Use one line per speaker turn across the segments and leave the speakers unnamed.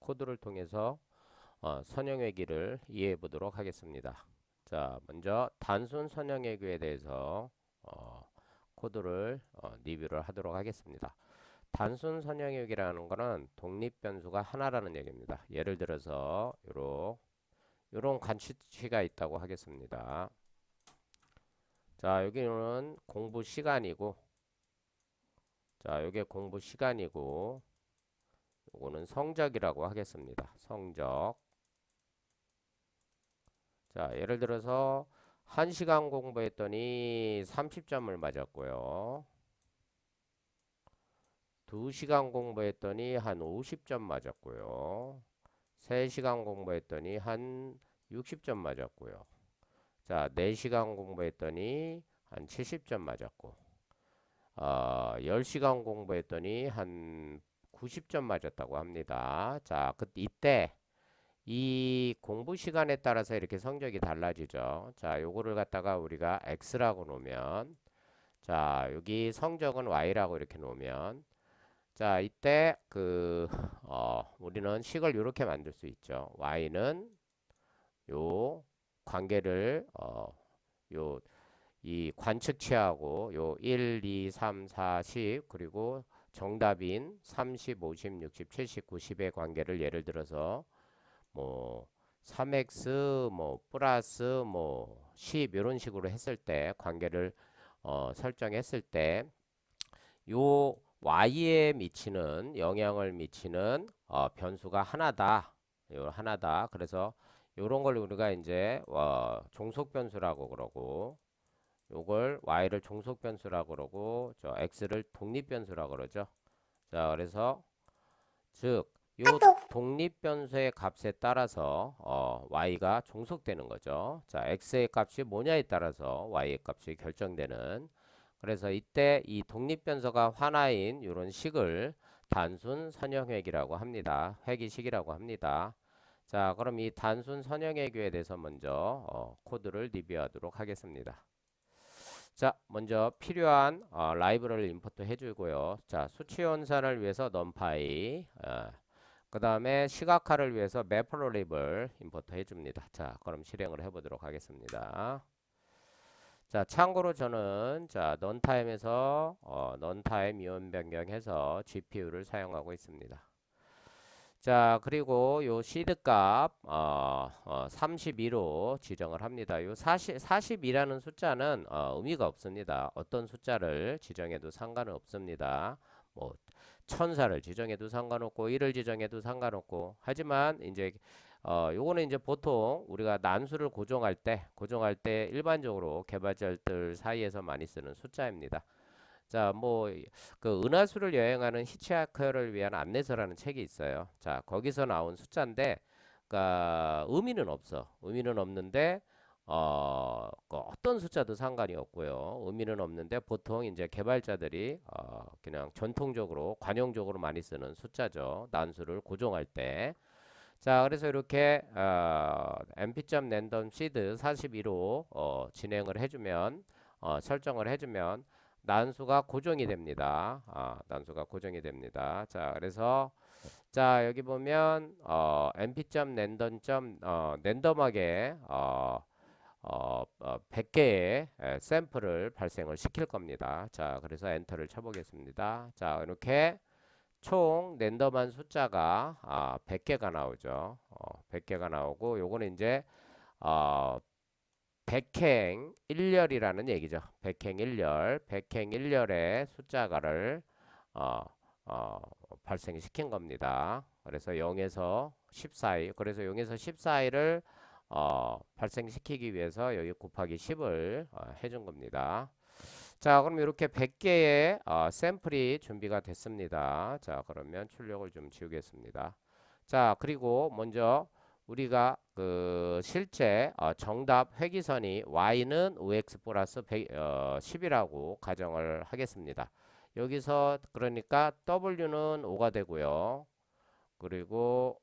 코드를 통해서 선형외기를 이해해 보도록 하겠습니다. 자, 먼저 단순 선형외교에 대해서 코드를 리뷰를 하도록 하겠습니다. 단순 선형외교라는 거는 독립변수가 하나라는 얘기입니다. 예를 들어서 요런 관치가 있다고 하겠습니다. 자, 여기는 공부 시간이고, 자, 요게 공부 시간이고, 요거는 성적이라고 하겠습니다. 성적. 자, 예를 들어서 1시간 공부했더니 30점을 맞았고요. 2시간 공부했더니 한 50점 맞았고요. 3시간 공부했더니 한 60점 맞았고요. 자, 4시간 공부했더니 한 70점 맞았고, 10시간 공부했더니 한 90점 맞았다고 합니다. 자, 이때 이 공부 시간에 따라서 이렇게 성적이 달라지죠. 자, 요거를 갖다가 우리가 X라고 놓으면, 자, 여기 성적은 Y라고 이렇게 놓으면, 자, 이때 우리는 식을 이렇게 만들 수 있죠. Y는 요 관계를, 요, 이 관측치하고 요 1, 2, 3, 4, 10, 그리고 정답인 30, 50, 60, 70, 90의 관계를 예를 들어서 뭐 3x 뭐 플러스 뭐 10 이런 식으로 했을 때 관계를 설정했을 때 요 y에 미치는 영향을 미치는 변수가 하나다. 요 하나다. 그래서 요런 걸 우리가 이제 종속 변수라고 그러고 요걸 y를 종속 변수라고 그러고 저 x를 독립 변수라고 그러죠. 자, 그래서 즉, 요 독립 변수의 값에 따라서 y가 종속되는 거죠. 자, x의 값이 뭐냐에 따라서 y의 값이 결정되는. 그래서 이때 이 독립 변수가 하나인 이런 식을 단순 선형회귀라고 합니다. 회귀식이라고 합니다. 자, 그럼 이 단순 선형회귀에 대해서 먼저 코드를 리뷰하도록 하겠습니다. 자, 먼저 필요한 라이브러리를 임포트 해주고요. 자, 수치 연산을 위해서 numpy, 그 다음에 시각화를 위해서 matplotlib을 임포트 해줍니다. 자, 그럼 실행을 해보도록 하겠습니다. 자, 참고로 저는 자 넌타임에서 넌타임 이온 변경해서 GPU를 사용하고 있습니다. 자, 그리고 요 시드 값 32로 지정을 합니다. 요 42라는 숫자는 의미가 없습니다. 어떤 숫자를 지정해도 상관은 없습니다. 뭐 천사를 지정해도 상관없고 1을 지정해도 상관없고, 하지만 이제 요거는 이제 보통 우리가 난수를 고정할 때 일반적으로 개발자들 사이에서 많이 쓰는 숫자입니다. 자, 뭐 그 은하수를 여행하는 히치하이커를 위한 안내서라는 책이 있어요. 자, 거기서 나온 숫자인데, 그러니까 의미는 없는데 그 어떤 숫자도 상관이 없고요. 의미는 없는데 보통 이제 개발자들이 그냥 전통적으로 관용적으로 많이 쓰는 숫자죠. 난수를 고정할 때. 자, 그래서 이렇게 mp.random seed 42로 진행을 해주면 설정을 해주면 난수가 고정이 됩니다. 난수가 고정이 됩니다. 자, 그래서 자, 여기 보면 mp.random 랜덤하게 100개의 샘플을 발생을 시킬 겁니다. 자, 그래서 엔터를 쳐보겠습니다. 자, 이렇게 총 랜덤한 숫자가 100개가 나오죠. 100개가 나오고 요거는 이제 어, 백행 1렬이라는 얘기죠. 백행 1렬, 백행 1렬의 숫자가를 어, 어, 발생시킨 겁니다. 그래서 0에서 10 사이, 그래서 0에서 10 사이를 발생시키기 위해서 여기 곱하기 10을 해준 겁니다. 자, 그럼 이렇게 100개의 샘플이 준비가 됐습니다. 자, 그러면 출력을 좀 지우겠습니다. 자, 그리고 먼저 우리가 그 실제 정답 회귀선이 y는 5x 플러스 10이라고 가정을 하겠습니다. 여기서 그러니까 w는 5가 되고요. 그리고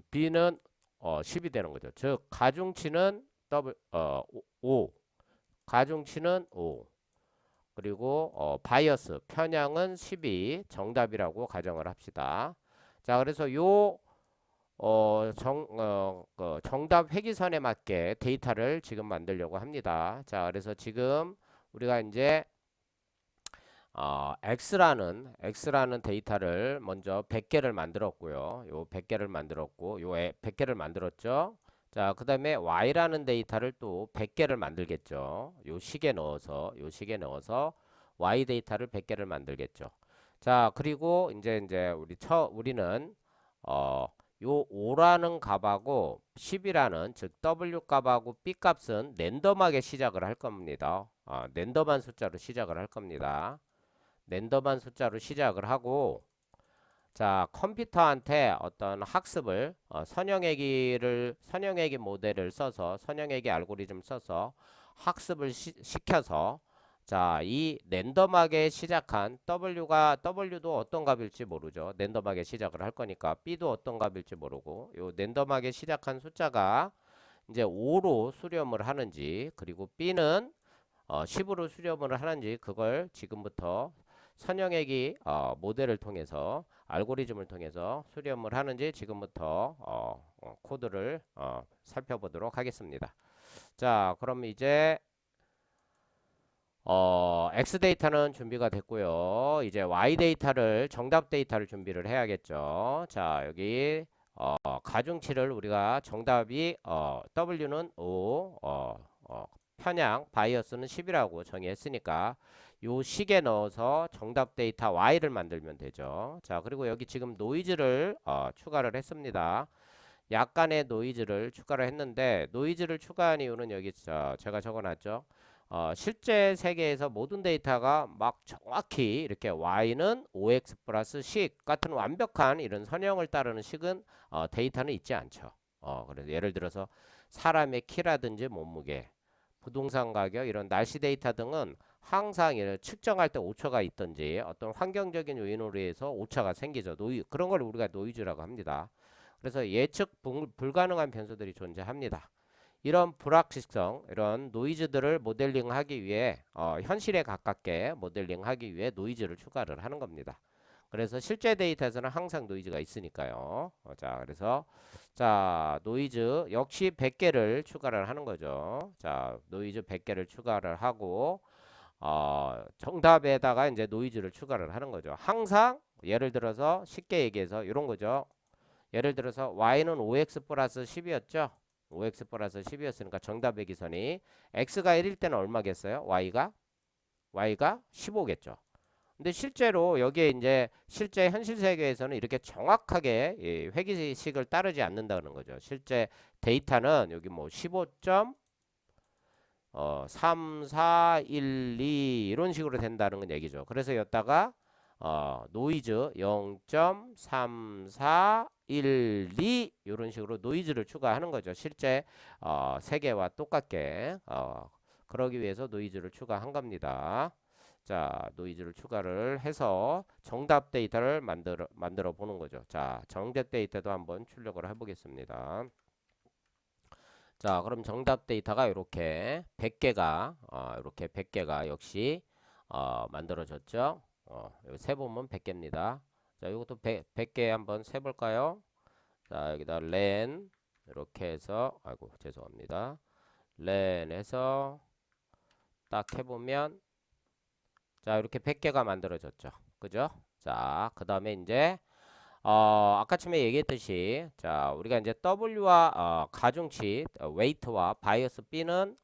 b는 10이 되는 거죠. 즉 가중치는 5, 가중치는 5, 그리고 바이어스 편향은 12 정답이라고 가정을 합시다. 자, 그래서 요 정답 회귀선에 맞게 데이터를 지금 만들려고 합니다. 자, 그래서 지금 우리가 이제 X라는 데이터를 먼저 100개를 만들었고요. 요 100개를 만들었고, 100개를 만들었죠. 자, 그 다음에 Y라는 데이터를 또 100개를 만들겠죠. 요 식에 넣어서 Y 데이터를 100개를 만들겠죠. 자, 그리고 이제 우리는 어, 요 5라는 값하고 10이라는 즉 W 값하고 B 값은 랜덤하게 시작을 할 겁니다. 랜덤한 숫자로 시작을 할 겁니다. 랜덤한 숫자로 시작을 하고, 자, 컴퓨터한테 어떤 학습을 선형외기 모델을 써서 선형외기 알고리즘 써서 학습을 시켜서, 자, 이 랜덤하게 시작한 W도 어떤 값일지 모르죠. 랜덤하게 시작을 할 거니까 B도 어떤 값일지 모르고, 요 랜덤하게 시작한 숫자가 이제 5로 수렴을 하는지, 그리고 B는 10으로 수렴을 하는지, 그걸 지금부터 선형외기 모델을 통해서 알고리즘을 통해서 수렴을 하는지 지금부터 코드를 살펴보도록 하겠습니다. 자, 그럼 이제 X 데이터는 준비가 됐고요. 이제 Y 데이터를 정답 데이터를 준비를 해야겠죠. 자, 여기 가중치를 우리가 정답이 W는 5, 편향 바이어스는 10이라고 정의했으니까 요 식에 넣어서 정답 데이터 Y를 만들면 되죠. 자, 그리고 여기 지금 노이즈를 추가를 했습니다. 약간의 노이즈를 추가를 했는데, 노이즈를 추가한 이유는 여기 제가 적어놨죠. 실제 세계에서 모든 데이터가 막 정확히 이렇게 Y는 5x 플러스 10 같은 완벽한 이런 선형을 따르는 식은 데이터는 있지 않죠. 그래서 예를 들어서 사람의 키라든지 몸무게, 부동산 가격, 이런 날씨 데이터 등은 항상 측정할 때 오차가 있든지 어떤 환경적인 요인으로 해서 오차가 생기죠. 그런 걸 우리가 노이즈라고 합니다. 그래서 예측 불가능한 변수들이 존재합니다. 이런 불확실성, 이런 노이즈들을 모델링하기 위해 현실에 가깝게 모델링하기 위해 노이즈를 추가를 하는 겁니다. 그래서 실제 데이터에서는 항상 노이즈가 있으니까요. 자, 그래서 자, 노이즈 역시 100개를 추가를 하는 거죠. 자, 노이즈 100개를 추가를 하고 정답에다가 이제 노이즈를 추가를 하는 거죠. 항상 예를 들어서 쉽게 얘기해서 이런 거죠. 예를 들어서 y는 5x 플러스 10이었죠. 5x 플러스 10이었으니까 정답의 기선이 x가 1일 때는 얼마겠어요? y가 15겠죠. 근데 실제로 여기에 이제 실제 현실 세계에서는 이렇게 정확하게 회귀식을 따르지 않는다는 거죠. 실제 데이터는 여기 뭐 15.3, 4, 1, 2 이런 식으로 된다는 건 얘기죠. 그래서 여기다가 노이즈 0.3, 4, 1, 2 이런 식으로 노이즈를 추가하는 거죠. 실제 세계와 똑같게 그러기 위해서 노이즈를 추가한 겁니다. 자, 노이즈를 추가를 해서 정답 데이터를 만들어 보는 거죠. 자, 정답 데이터도 한번 출력을 해보겠습니다. 자, 그럼 정답 데이터가 이렇게 100개가 역시 만들어졌죠. 여기 세보면 100개입니다. 자, 이것도 100개 한번 세볼까요? 자, 여기다 len 이렇게 해서, 아이고 죄송합니다. len 해서 딱 해보면, 자, 이렇게 100개가 만들어졌죠. 그죠? 자, 그 다음에 이제 아까 처음에 얘기했듯이, 자, 우리가 이제 W와 가중치, 웨이트와 바이어스 B는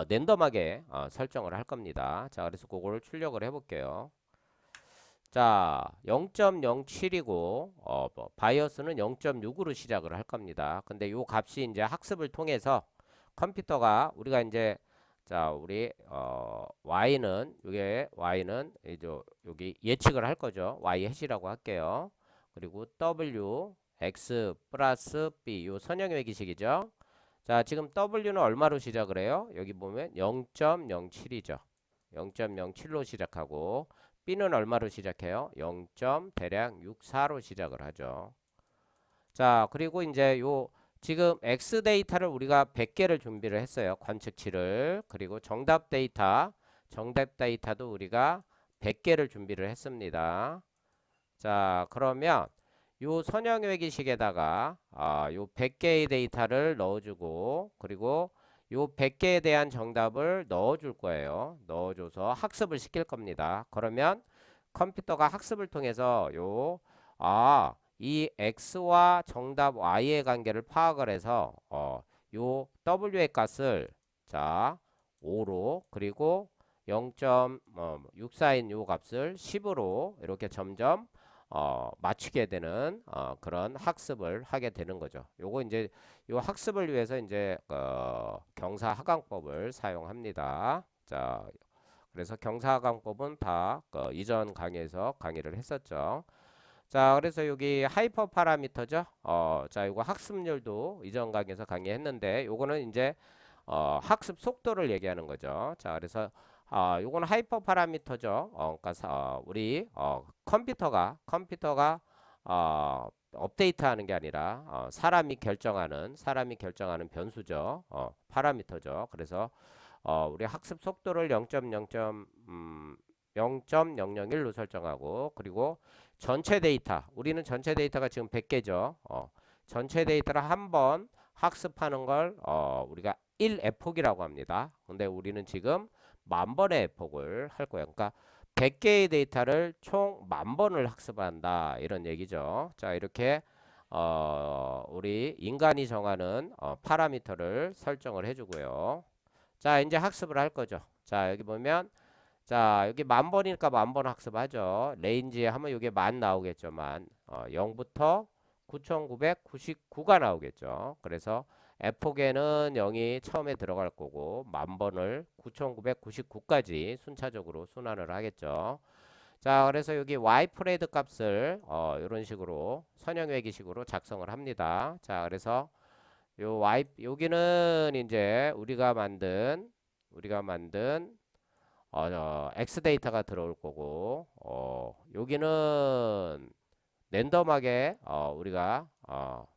랜덤하게 설정을 할 겁니다. 자, 그래서 그거를 출력을 해볼게요. 자, 0.07이고 바이어스는 0.6으로 시작을 할 겁니다. 근데 요 값이 이제 학습을 통해서 컴퓨터가 우리가 이제, 자, 우리 y는 이제 여기 예측을 할 거죠. y 해시라고 할게요. 그리고 w x 플러스 b 요 선형외기식이죠. 자, 지금 w는 얼마로 시작을 해요? 여기 보면 0.07이죠. 0.07로 시작하고 b는 얼마로 시작해요? 0. 대략 64로 시작을 하죠. 자, 그리고 이제 요 지금 X 데이터를 우리가 100개를 준비를 했어요. 관측치를. 그리고 정답 데이터도 우리가 100개를 준비를 했습니다. 자, 그러면 요 선형외기식에다가 요 100개의 데이터를 넣어주고 그리고 요 100개에 대한 정답을 넣어줄 거예요. 넣어줘서 학습을 시킬 겁니다. 그러면 컴퓨터가 학습을 통해서 이 x와 정답 y의 관계를 파악을 해서 요 w의 값을 자 5로 그리고 0.64인 요 값을 10으로 이렇게 점점 맞추게 되는 그런 학습을 하게 되는 거죠. 요거 이제 요 학습을 위해서 이제 경사하강법을 사용합니다. 자, 그래서 경사하강법은 다 이전 강의에서 강의를 했었죠. 자, 그래서 여기 하이퍼 파라미터죠. 자, 요거 학습률도 이전 강의에서 강의했는데 요거는 이제 학습 속도를 얘기하는 거죠. 자, 그래서 요거는 하이퍼 파라미터죠. 그러니까 우리 컴퓨터가 업데이트하는 게 아니라 사람이 결정하는 변수죠. 파라미터죠. 그래서 우리 학습 속도를 0.001로 설정하고 그리고 전체 데이터 우리는 전체 데이터가 지금 100개죠. 전체 데이터를 한번 학습하는 걸 우리가 1에폭이라고 합니다. 근데 우리는 지금 10,000번의 에폭을 할 거예요. 그러니까 100개의 데이터를 총 10,000번을 학습한다 이런 얘기죠. 자, 이렇게 우리 인간이 정하는 파라미터를 설정을 해주고요. 자, 이제 학습을 할 거죠. 자, 여기 보면 자, 여기 10,000번이니까 10,000번 학습하죠. 레인지에 하면 이게 10,000 나오겠죠. 0부터 9,999가 나오겠죠. 그래서 F폭에는 0이 처음에 들어갈 거고 10,000번을 9,999까지 순차적으로 순환을 하겠죠. 자, 그래서 여기 y 프레드 값을 이런 식으로 선형외기식으로 작성을 합니다. 자, 그래서 여기는 이제 우리가 만든 X 데이터가 들어올 거고 여기는 랜덤하게 우리가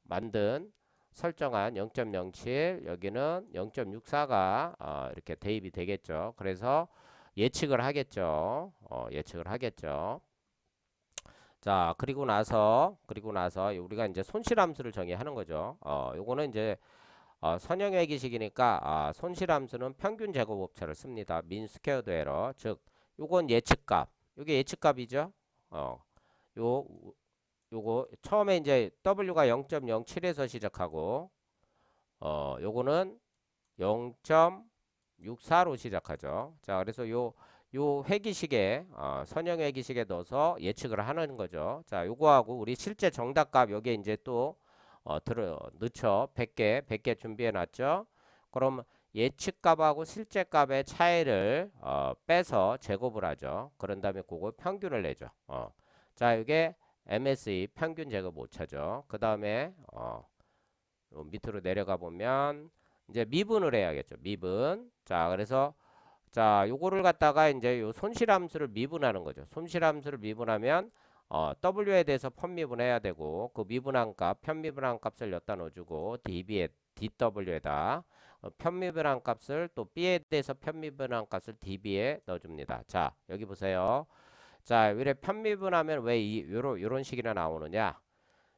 만든 설정한 0.07 여기는 0.64가 이렇게 대입이 되겠죠. 그래서 예측을 하겠죠. 예측을 하겠죠. 자, 그리고 나서 우리가 이제 손실함수를 정의하는 거죠. 요거는 이제 선형외기식이니까 손실함수는 평균 제곱업체를 씁니다. 민 스퀘어드 에러 즉 요건 예측값 요게 예측값이죠. 어, 요 요거 처음에 이제 W가 0.07에서 시작하고 요거는 0.64로 시작하죠. 자, 그래서 요 회기식에 선형 회기식에 넣어서 예측을 하는 거죠. 자, 요거하고 우리 실제 정답값 여기에 이제 또 넣죠. 100개 준비해 놨죠. 그럼 예측값하고 실제 값의 차이를 빼서 제곱을 하죠. 그런 다음에 그거 평균을 내죠. 자, 이게 MSE 평균 제곱 오차죠. 그 다음에 밑으로 내려가 보면 이제 미분을 해야겠죠. 미분. 자, 그래서 자, 요거를 갖다가 이제 요 손실함수를 미분하는 거죠. 손실함수를 미분하면 W에 대해서 편미분해야 되고 그 미분한 값, 편미분한 값을 여기다 넣어주고 DW에다 편미분한 값을 또 B에 대해서 편미분한 값을 DB에 넣어줍니다. 자, 여기 보세요. 자, 왜 편미분하면 왜 요런 식이나 나오느냐?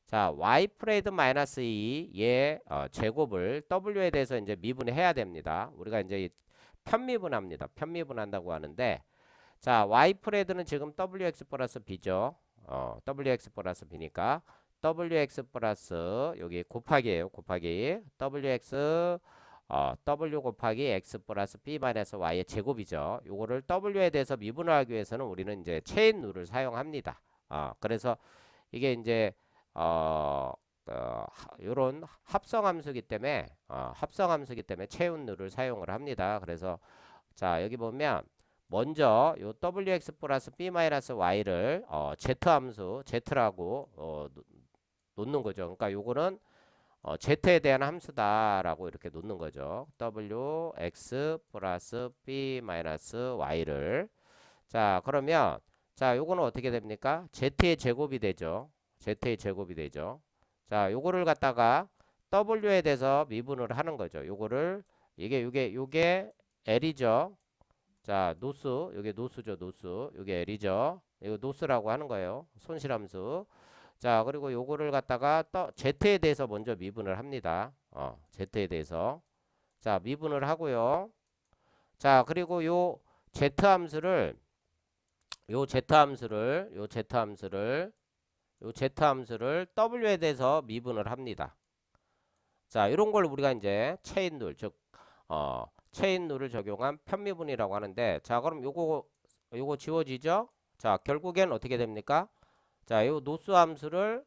자, y 프레드 마이너스 2의 제곱을 w에 대해서 이제 미분해야 됩니다. 우리가 이제 편미분합니다. 편미분한다고 하는데, 자, y 프레드는 지금 wx 플러스 b죠. wx 플러스 b니까 wx 플러스 여기 곱하기예요. 곱하기 wx w 곱하기 x 플러스 b 마이너스 y의 제곱이죠. 요거를 w에 대해서 미분하기 위해서는 우리는 이제 체인 룰을 사용합니다. 그래서 이게 이제 요런 합성함수기 때문에 체인룰을 사용을 합니다. 그래서 자, 여기 보면 먼저 요 wx 플러스 b 마이너스 y를 z함수 z라고 놓는 거죠. 그러니까 요거는 z에 대한 함수다라고 이렇게 놓는 거죠. wx 플러스 b 마이너스 y를 자, 그러면 자, 요거는 어떻게 됩니까? z의 제곱이 되죠. z의 제곱이 되죠. 자, 요거를 갖다가 w에 대해서 미분을 하는 거죠. 요거를 요게 l이죠. 자, 요게 노수죠. 노수. 요게 l이죠. 이거 노스라고 하는 거예요. 손실함수. 자, 그리고 요거를 갖다가 또 z에 대해서 먼저 미분을 합니다. z에 대해서. 자, 미분을 하고요. 자, 그리고 요 z 함수를 요 z 함수를 w에 대해서 미분을 합니다. 자, 이런 걸 우리가 이제 체인룰, 즉 체인룰을 적용한 편미분이라고 하는데, 자, 그럼 요거 지워지죠? 자, 결국엔 어떻게 됩니까? 자, 요 노스 함수를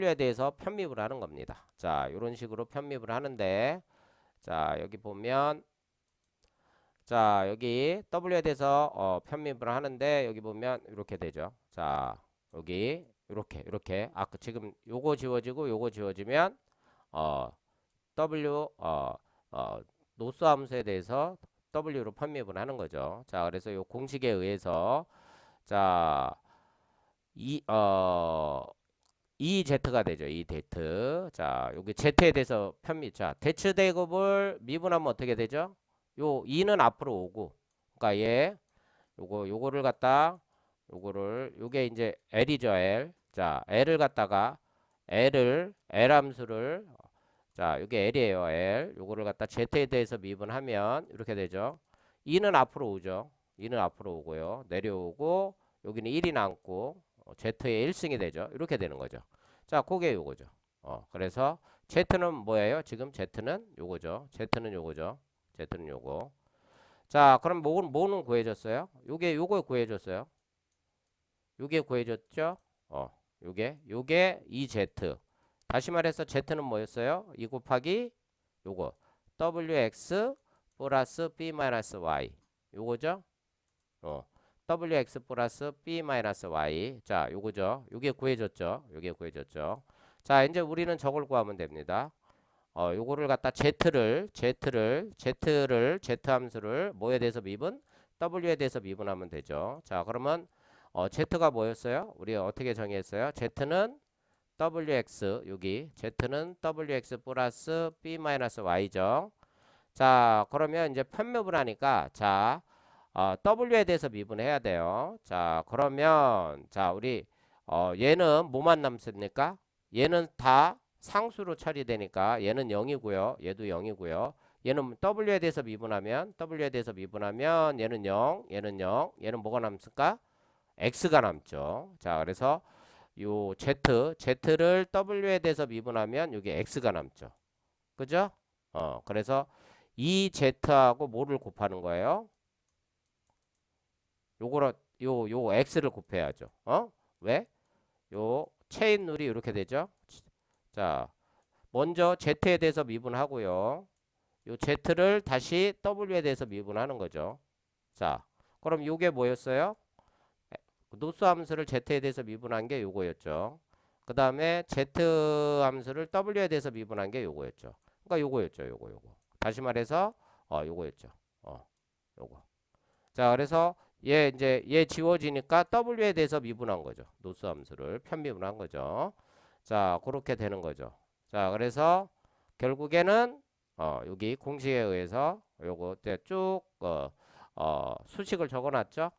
w에 대해서 편미분을 하는 겁니다. 자, 이런 식으로 편미분을 하는데, 자, 여기 보면, 자, 여기 w에 대해서 편미분을 하는데, 여기 보면 이렇게 되죠. 자, 여기 이렇게 아까 지금 요거 지워지고 요거 지워지면 어 w 노스 함수에 대해서 w로 편미분 하는 거죠. 자, 그래서 요 공식에 의해서 자, 이 z가 되죠. 이 z. 자, 여기 z에 대해서 자, 대치 대곱을 미분하면 어떻게 되죠? 요 2는 앞으로 오고, 그러니까 얘 요거를 갖다 요게 이제 l이죠. l. 자, l을 갖다가 l 함수를, 자, 요게 l이에요. l. 요거를 갖다 z에 대해서 미분하면 이렇게 되죠. 2는 앞으로 오죠. 2는 앞으로 오고요. 내려오고 여기는 1이 남고 z의 1승이 되죠. 이렇게 되는 거죠. 자, 그게 요거죠. 그래서 z는 뭐예요? 지금 z는 요거죠. z는 요거죠. z는 요거. 자, 그럼 뭐는 구해졌어요? 요거 구해졌어요. 요게 구해졌죠? 요게 2z. 다시 말해서 z는 뭐였어요? 2 곱하기 요거 wx 플러스 b 마이너스 y. 요거죠? wx 플러스 b 마이너스 y. 자, 요거죠. 요게 구해졌죠. 요게 구해졌죠. 자, 이제 우리는 저걸 구하면 됩니다. 요거를 갖다 z 함수를 뭐에 대해서 미분? w에 대해서 미분하면 되죠. 자, 그러면 z가 뭐였어요? 우리 어떻게 정의했어요? z는 wx, 여기 z는 wx 플러스 b 마이너스 y죠. 자, 그러면 이제 편미분 하니까, 자, w에 대해서 미분해야 돼요. 자, 그러면 자, 우리 얘는 뭐만 남습니까? 얘는 다 상수로 처리되니까 얘는 0이고요. 얘도 0이고요. 얘는 w에 대해서 미분하면 얘는 0, 얘는 0, 얘는 뭐가 남습니까? x가 남죠. 자, 그래서 요 z를 w에 대해서 미분하면 여기 x가 남죠. 그죠? 그래서 이 z하고 뭐를 곱하는 거예요? 요거로 요 x를 곱해야죠. 왜? 요 체인 룰이 이렇게 되죠. 자, 먼저 z에 대해서 미분하고요. 요 z를 다시 w에 대해서 미분하는 거죠. 자, 그럼 요게 뭐였어요? 노스 함수를 z에 대해서 미분한 게 요거였죠. 그 다음에 z 함수를 w에 대해서 미분한 게 요거였죠. 그러니까 요거였죠. 요거. 다시 말해서 요거였죠. 요거. 자, 그래서 얘 지워지니까 w에 대해서 미분한 거죠. 노스 함수를 편미분한 거죠. 자, 그렇게 되는 거죠. 자, 그래서 결국에는 여기 공식에 의해서 요거 쭉 수식을 적어놨죠.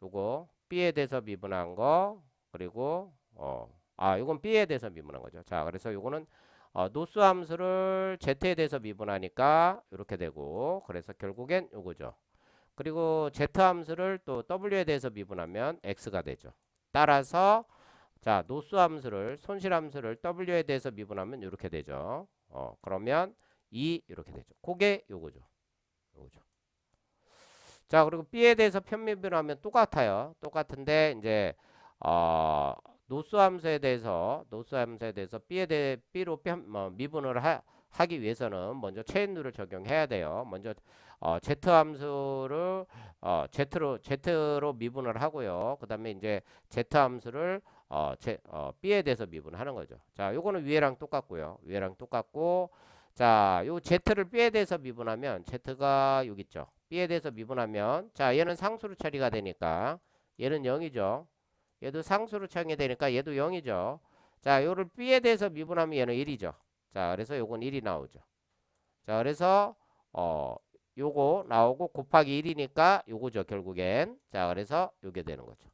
요거 b에 대해서 미분한 거, 그리고 요건 b에 대해서 미분한 거죠. 자, 그래서 요거는 노스 함수를 z에 대해서 미분하니까 이렇게 되고, 그래서 결국엔 요거죠. 그리고 z 함수를 또 w에 대해서 미분하면 x가 되죠. 따라서 자, 노스 함수를 손실 함수를 w에 대해서 미분하면 이렇게 되죠. 그러면 2 이렇게 되죠. 그게 요거죠. 자, 그리고 b에 대해서 편미분하면 똑같아요. 똑같은데 이제 노스 함수에 대해서 b로 미분을 하기 위해서는 먼저 체인룰을 적용해야 돼요. 먼저 z 함수를 z로 미분을 하고요. 그다음에 이제 z 함수를 b에 대해서 미분하는 거죠. 자, 요거는 위에랑 똑같고요. 위에랑 똑같고, 자, 요 z를 b에 대해서 미분하면 z가 여기 있죠. b에 대해서 미분하면, 자, 얘는 상수로 처리가 되니까 얘는 0이죠. 얘도 상수로 처리가 되니까 얘도 0이죠. 자, 요를 b에 대해서 미분하면 얘는 1이죠. 자, 그래서 요건 1이 나오죠. 자, 그래서 요거 나오고 곱하기 1이니까 요거죠, 결국엔. 자, 그래서 요게 되는 거죠.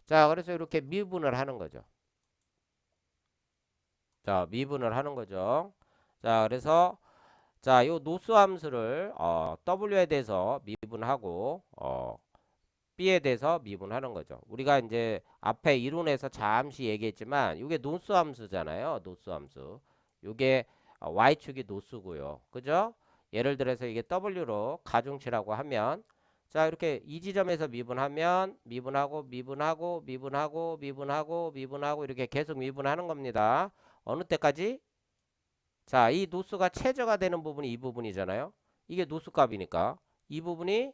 자, 그래서 이렇게 미분을 하는 거죠. 자, 미분을 하는 거죠. 자, 그래서 자, 요 노스 함수를 W에 대해서 미분하고 B에 대해서 미분하는 거죠. 우리가 이제 앞에 이론에서 잠시 얘기했지만 이게 노스 함수잖아요. 노스 함수. 이게 Y축이 노스고요. 그죠? 예를 들어서 이게 W로 가중치라고 하면 자, 이렇게 이 지점에서 미분하면 미분하고 이렇게 계속 미분하는 겁니다. 어느 때까지? 자, 이 노스가 최저가 되는 부분이 이 부분이잖아요. 이게 노스 값이니까 이 부분이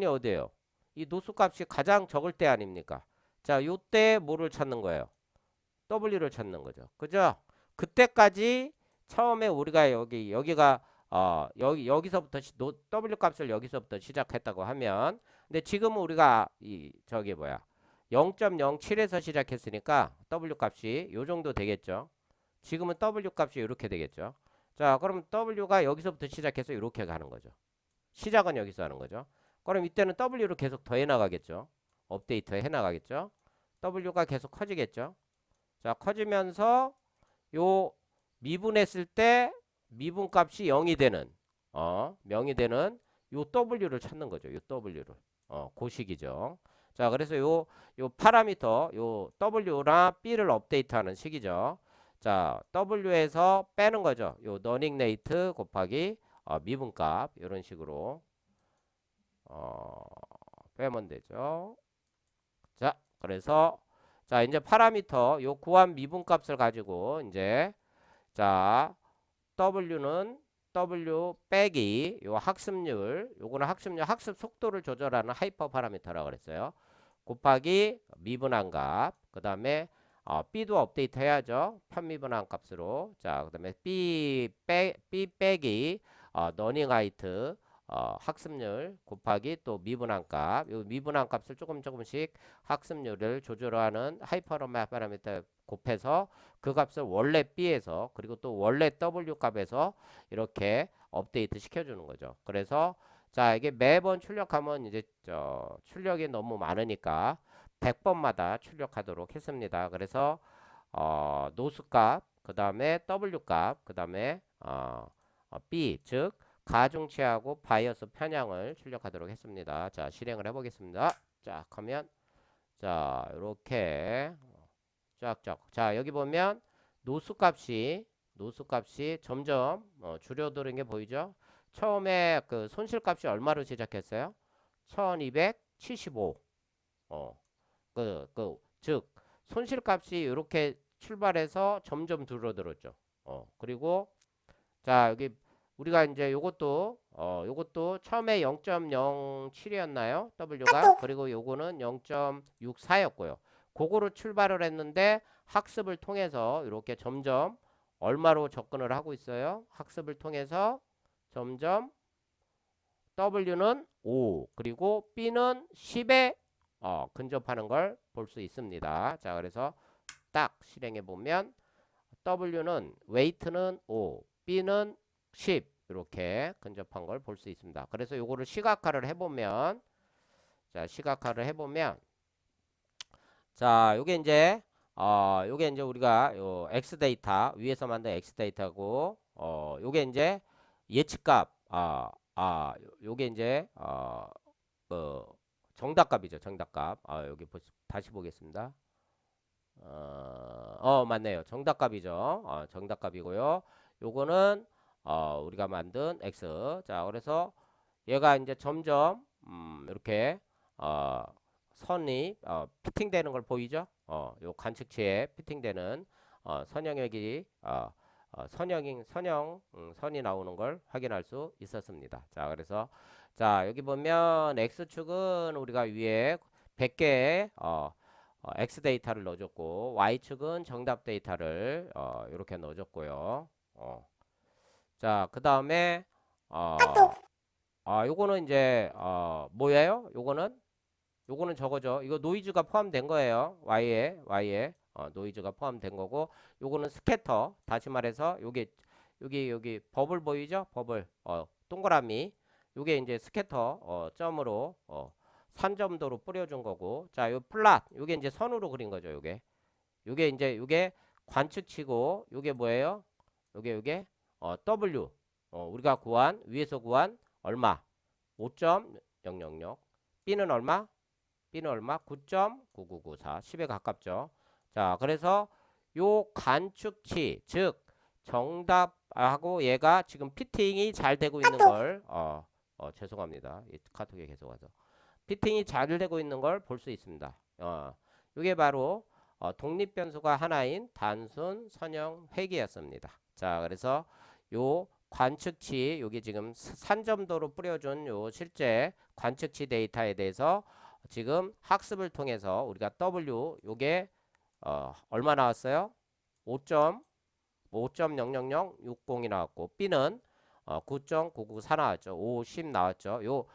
어디예요? 이 노스 값이 가장 적을 때 아닙니까? 자, 요때 뭐를 찾는 거예요? W를 찾는 거죠. 그죠? 그때까지 처음에 우리가 여기가 여기서부터 W 값을 여기서부터 시작했다고 하면 근데 지금은 우리가 이 저기 뭐야 0.07에서 시작했으니까 W 값이 요 정도 되겠죠. 지금은 W 값이 이렇게 되겠죠. 자, 그럼 W가 여기서부터 시작해서 이렇게 가는 거죠. 시작은 여기서 하는 거죠. 그럼 이때는 W를 계속 더해 나가겠죠. 업데이트 해 나가겠죠. W가 계속 커지겠죠. 자, 커지면서 요 미분했을 때 미분값이 0이 되는 0이 되는 요 W를 찾는 거죠. 요 W를. 그 식이죠. 자, 그래서 요 파라미터 요 W나 B를 업데이트하는 식이죠. 자, W에서 빼는 거죠. 요 러닝 레이트 곱하기 미분값 이런 식으로 어, 빼면 되죠. 자, 그래서 자, 이제 파라미터 요 구한 미분값을 가지고 이제 자, W는 W 빼기 요 학습률 요거는 학습률 학습 속도를 조절하는 하이퍼 파라미터라고 그랬어요. 곱하기 미분한 값. 그다음에 B도 업데이트 해야죠. 편미분한 값으로. 자, 그다음에 B 빼기 러닝 하이트 학습률 곱하기 또 미분한 값. 요 미분한 값을 조금씩 학습률을 조절하는 하이퍼 파라미터 곱해서 그 값을 원래 B에서 그리고 또 원래 W 값에서 이렇게 업데이트 시켜주는 거죠. 그래서 자, 이게 매번 출력하면 이제 출력이 너무 많으니까 100번마다 출력하도록 했습니다. 그래서 노스 값, 그 다음에 W 값, 그 다음에 B, 즉 가중치하고 바이어스 편향을 출력하도록 했습니다. 자, 실행을 해보겠습니다. 자, 하면 자, 이렇게 쫙쫙. 자, 여기 보면 노수 값이 점점 줄어드는 게 보이죠? 처음에 그 손실값이 얼마로 시작했어요? 1275. 즉 손실값이 이렇게 출발해서 점점 줄어들었죠. 그리고 자, 여기 우리가 이제 요것도 처음에 0.07이었나요? W가. 그리고 요거는 0.64였고요. 그거로 출발을 했는데 학습을 통해서 이렇게 점점 얼마로 접근을 하고 있어요? 학습을 통해서 점점 W는 5 그리고 B는 10에 근접하는 걸 볼 수 있습니다. 자, 그래서 딱 실행해 보면 W는 웨이트는 5, B는 10 이렇게 근접한 걸 볼 수 있습니다. 그래서 요거를 시각화를 해보면 자, 시각화를 해보면 자, 요게 이제 우리가 요 X 데이터 위에서 만든 X 데이터고 요게 이제 예측값 요게 이제 그 정답값이죠. 정답값. 여기 다시 보겠습니다. 맞네요. 정답값이죠. 정답값이고요. 요거는 우리가 만든 X. 자, 그래서 얘가 이제 점점 이렇게 선이 피팅되는 걸 보이죠? 요 관측치에 피팅되는 선형역이 선이 나오는 걸 확인할 수 있었습니다. 자, 그래서 자, 여기 보면 X축은 우리가 위에 100개의 X 데이터를 넣어줬고 Y축은 정답 데이터를 이렇게 넣어줬고요. 자, 그 다음에 어, 요거는 이제 뭐예요? 요거는 저거죠. 이거 노이즈가 포함된 거예요. Y에 노이즈가 포함된 거고 요거는 스캐터. 다시 말해서 여기 버블 보이죠? 버블 동그라미. 요게 이제 스캐터 점으로 산점도로 뿌려준 거고, 자, 요 플랫, 요게 이제 선으로 그린 거죠. 요게 이제 요게 관측치고, 요게 뭐예요? 요게 W, 우리가 구한 위에서 구한 얼마? 5.000. B는 얼마? B는 얼마? 9.9994. 10에 가깝죠. 자, 그래서 요 관측치, 즉 정답하고 얘가 지금 피팅이 잘 되고 있는 걸 죄송합니다. 이 카톡에 계속 와서 피팅이 잘 되고 있는 걸 볼 수 있습니다. 이게 바로 독립 변수가 하나인 단순 선형 회귀였습니다. 자, 그래서 요 관측치, 요게 지금 산점도로 뿌려준 요 실제 관측치 데이터에 대해서 지금 학습을 통해서 우리가 W 요게 얼마 나왔어요? 5.00060이 나왔고, B는 9.994 나왔죠. 50 나왔죠.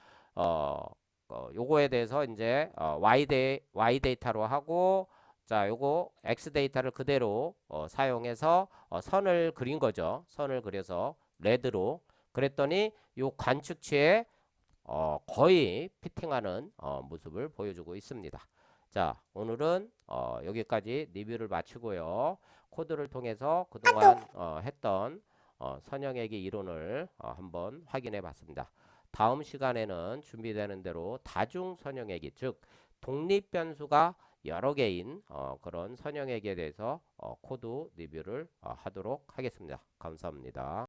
요거에 대해서 이제 Y 데이터로 하고, 자, 요거 X 데이터를 그대로 사용해서 선을 그린 거죠. 선을 그려서 레드로 그랬더니 요 관측치에 거의 피팅하는 모습을 보여주고 있습니다. 자, 오늘은 여기까지 리뷰를 마치고요. 코드를 통해서 그동안 했던 선형외기 이론을 한번 확인해 봤습니다. 다음 시간에는 준비되는 대로 다중 선형외기, 즉 독립 변수가 여러 개인 그런 선형외기에 대해서 코드 리뷰를 하도록 하겠습니다. 감사합니다.